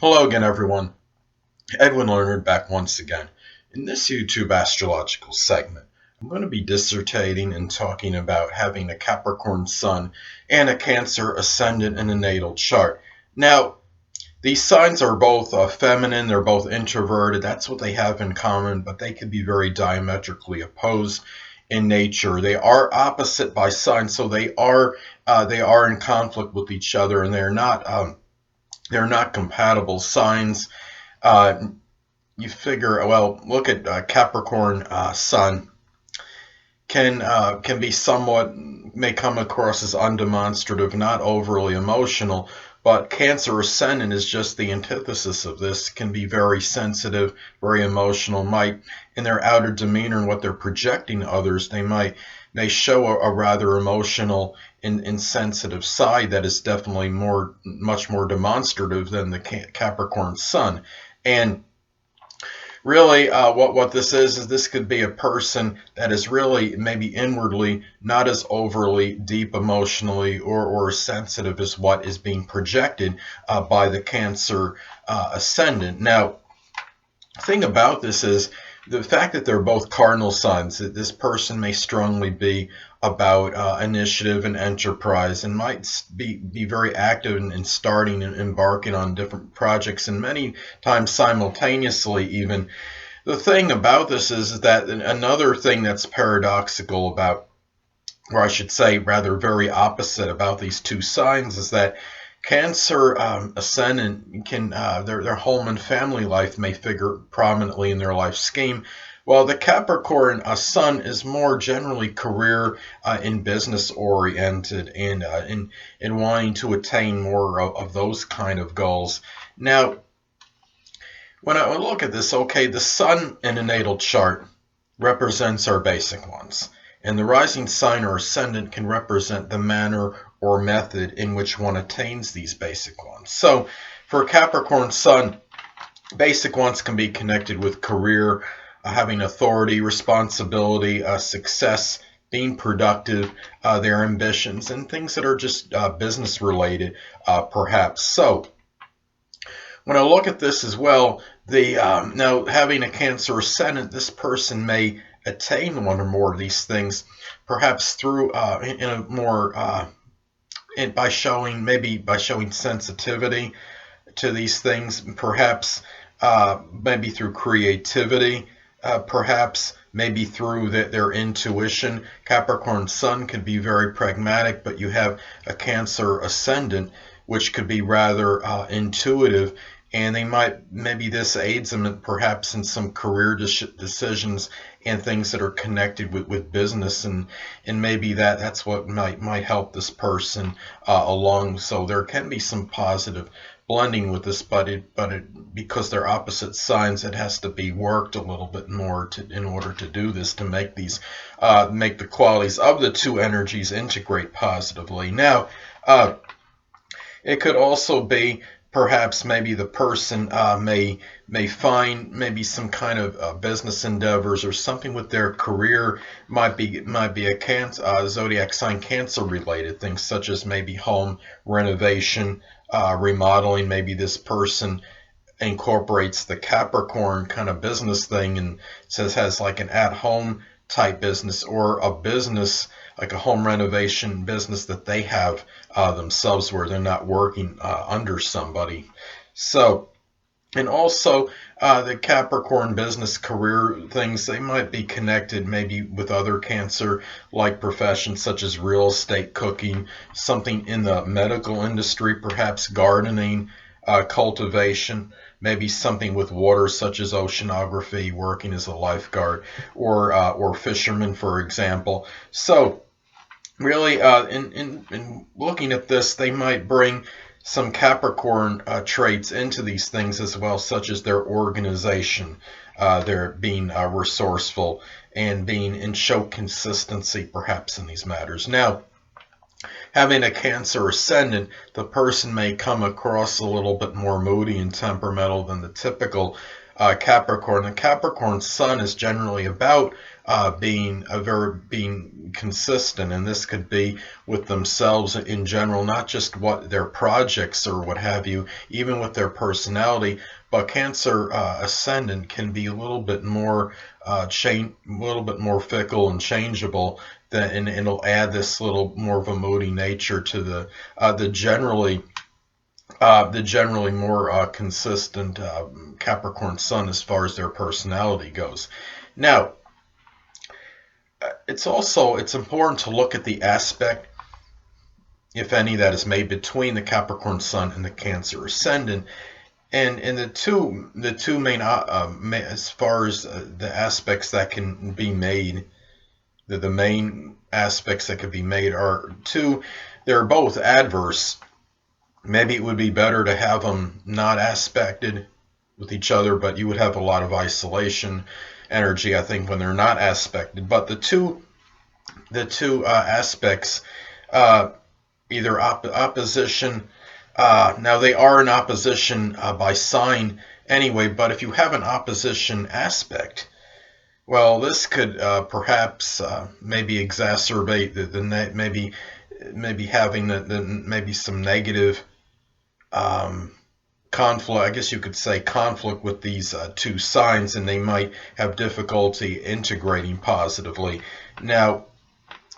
Hello again, everyone. Edwin Learnard back once again. In this YouTube astrological segment, I'm going to be dissertating and talking about having a Capricorn Sun and a Cancer Ascendant in a natal chart. Now, these signs are both feminine, they're both introverted. That's what they have in common, but they can be very diametrically opposed in nature. They are opposite by sign, so they are in conflict with each other, and they're not compatible signs. Uh, you figure, well, look at Capricorn Sun can be somewhat, may come across as undemonstrative, not overly emotional, but Cancer Ascendant is just the antithesis of this. Can be very sensitive, very emotional. Might in their outer demeanor and what they're projecting to others, they show a rather emotional and sensitive side that is definitely much more demonstrative than the Capricorn Sun. And really, what this is this could be a person that is really maybe inwardly not as overly deep emotionally or sensitive as what is being projected by the Cancer Ascendant. Now, the thing about this is the fact that they're both cardinal signs, that this person may strongly be about initiative and enterprise, and might be very active in starting and embarking on different projects, and many times simultaneously even. The thing about this is that another thing that's paradoxical about, or I should say rather very opposite about these two signs, is that Cancer Ascendant can their home and family life may figure prominently in their life scheme, while the Capricorn Sun is more generally career and business oriented, and in wanting to attain more of those kind of goals. Now, when I look at this, okay, the Sun in a natal chart represents our basic ones, and the rising sign or ascendant can represent the manner or method in which one attains these basic ones. So, for Capricorn Sun, basic ones can be connected with career, having authority, responsibility, success, being productive, their ambitions, and things that are just business related, perhaps. So, when I look at this as well, the now having a Cancer Ascendant, this person may attain one or more of these things, perhaps through in a more by showing sensitivity to these things, perhaps maybe through creativity, perhaps maybe through their intuition. Capricorn Sun could be very pragmatic, but you have a Cancer Ascendant, which could be rather intuitive, and maybe this aids them perhaps in some career decisions and things that are connected with business, and maybe that's what might help this person along. So there can be some positive blending with this, but because they're opposite signs, it has to be worked a little bit more in order to do this, to make make the qualities of the two energies integrate positively. Now, it could also be perhaps maybe the person may find maybe some kind of business endeavors or something with their career, might be a zodiac sign Cancer related things, such as maybe home renovation, remodeling. Maybe this person incorporates the Capricorn kind of business thing and has like an at-home type business, or a business like a home renovation business that they have themselves, where they're not working under somebody. So, and also the Capricorn business career things, they might be connected maybe with other Cancer like professions, such as real estate, cooking, something in the medical industry, perhaps gardening, cultivation, maybe something with water, such as oceanography, working as a lifeguard, or fisherman, for example. So really, in looking at this, they might bring some Capricorn traits into these things as well, such as their organization, their being resourceful, and show consistency perhaps in these matters. Now, having a Cancer Ascendant, the person may come across a little bit more moody and temperamental than the typical Capricorn. The Capricorn Sun is generally about being consistent, and this could be with themselves in general, not just what their projects or what have you, even with their personality. But Cancer Ascendant can be a little bit more fickle and changeable. And it'll add this little more of a moody nature to the generally more consistent Capricorn Sun as far as their personality goes. Now, it's important to look at the aspect, if any, that is made between the Capricorn Sun and the Cancer Ascendant. And the two main, as far as the aspects that can be made, the main aspects that could be made are two. They're both adverse. Maybe it would be better to have them not aspected with each other, but you would have a lot of isolation energy, I think, when they're not aspected. But the two aspects, either opposition. Now they are in opposition by sign anyway, but if you have an opposition aspect, well, this could perhaps maybe exacerbate maybe having maybe some negative conflict. I guess you could say conflict with these two signs, and they might have difficulty integrating positively. Now,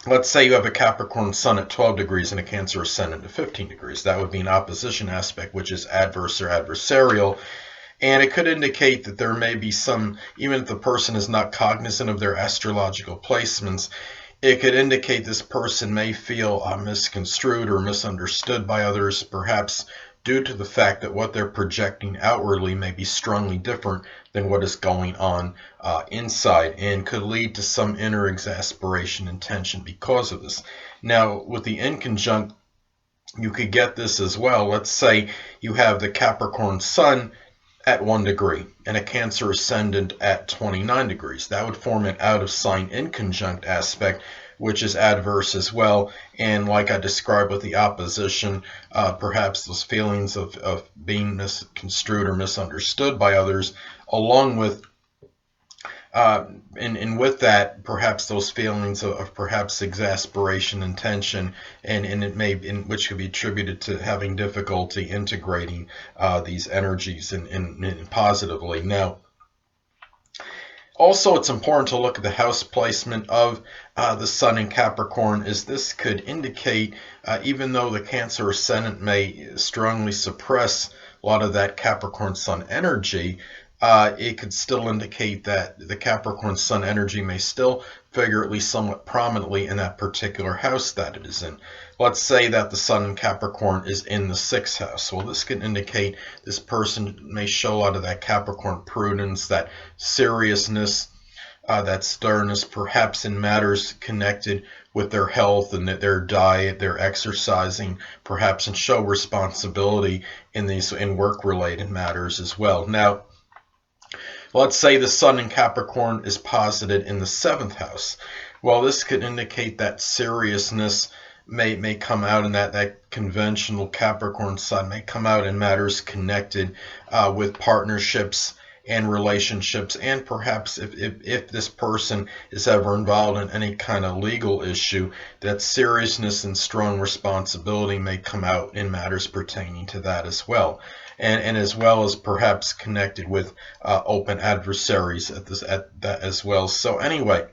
let's say you have a Capricorn Sun at 12 degrees and a Cancer Ascendant at 15 degrees. That would be an opposition aspect, which is adverse or adversarial. And it could indicate that there may be some, even if the person is not cognizant of their astrological placements, it could indicate this person may feel misconstrued or misunderstood by others, perhaps due to the fact that what they're projecting outwardly may be strongly different than what is going on inside, and could lead to some inner exasperation and tension because of this. Now, with the inconjunct, you could get this as well. Let's say you have the Capricorn Sun at 1 degree and a Cancer Ascendant at 29 degrees. That would form an out of sign inconjunct aspect, which is adverse as well. And like I described with the opposition, perhaps those feelings of being misconstrued or misunderstood by others, along with and with that, perhaps those feelings of perhaps exasperation and tension, and which could be attributed to having difficulty integrating these energies in positively. Now, also, it's important to look at the house placement of the Sun in Capricorn, as this could indicate, even though the Cancer Ascendant may strongly suppress a lot of that Capricorn Sun energy, it could still indicate that the Capricorn Sun energy may still figure at least somewhat prominently in that particular house that it is in. Let's say that the Sun in Capricorn is in the 6th house. Well, this can indicate this person may show a lot of that Capricorn prudence, that seriousness, that sternness, perhaps in matters connected with their health and their diet, their exercising, perhaps, and show responsibility in work-related matters as well. Now, let's say the Sun in Capricorn is posited in the 7th house. Well, this could indicate that seriousness may come out in that conventional Capricorn Sun may come out in matters connected with partnerships and relationships, and perhaps if this person is ever involved in any kind of legal issue, that seriousness and strong responsibility may come out in matters pertaining to that as well. And as well as perhaps connected with open adversaries at that as well. So anyway,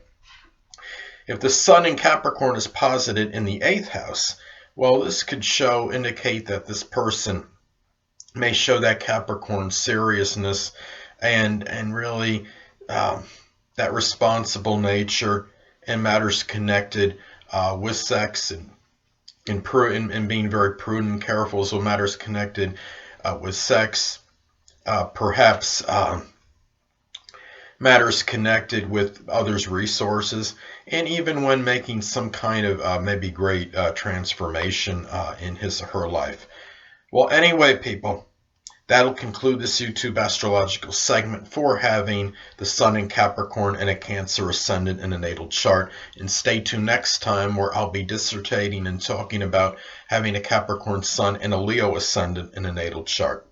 if the Sun in Capricorn is posited in the 8th house, well, this could indicate that this person may show that Capricorn seriousness and really that responsible nature and matters connected with sex and being very prudent and careful. So matters connected with sex, perhaps matters connected with others' resources, and even when making some kind of maybe great transformation in his or her life. Well, anyway, people, that'll conclude this YouTube astrological segment for having the Sun in Capricorn and a Cancer Ascendant in a natal chart. And stay tuned next time, where I'll be dissertating and talking about having a Capricorn Sun and a Leo Ascendant in a natal chart.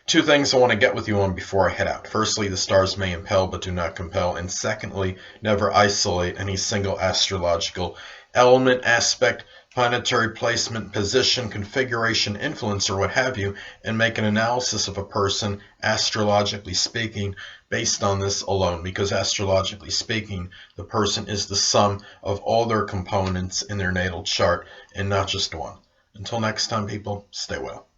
Two things I want to get with you on before I head out. Firstly, the stars may impel but do not compel. And secondly, never isolate any single astrological element, aspect, planetary placement, position, configuration, influence, or what have you, and make an analysis of a person, astrologically speaking, based on this alone. Because astrologically speaking, the person is the sum of all their components in their natal chart and not just one. Until next time, people, stay well.